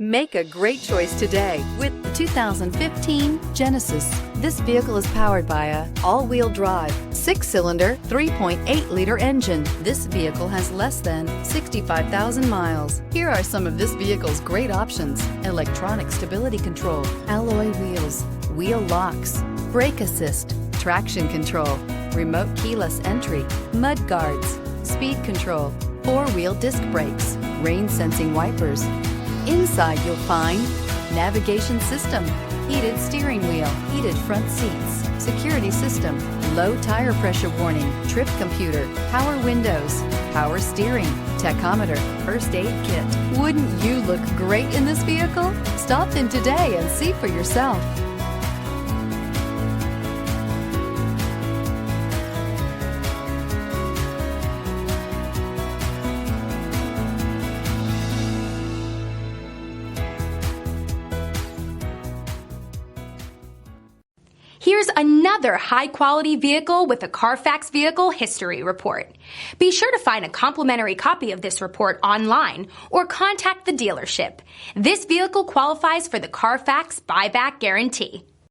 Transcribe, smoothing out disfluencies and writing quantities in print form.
Make a great choice today with the 2015 Genesis. This vehicle is powered by a all-wheel drive, 6-cylinder, 3.8-liter engine. This vehicle has less than 65,000 miles. Here are some of this vehicle's great options: electronic stability control, alloy wheels, wheel locks, brake assist, traction control, remote keyless entry, mud guards, speed control, 4-wheel disc brakes, rain sensing wipers. Inside you'll find navigation system, heated steering wheel, heated front seats, security system, low tire pressure warning, trip computer, power windows, power steering, tachometer, first aid kit. Wouldn't you look great in this vehicle? Stop in today and see for yourself. Here's another high-quality vehicle with a Carfax Vehicle History Report. Be sure to find a complimentary copy of this report online or contact the dealership. This vehicle qualifies for the Carfax Buyback Guarantee.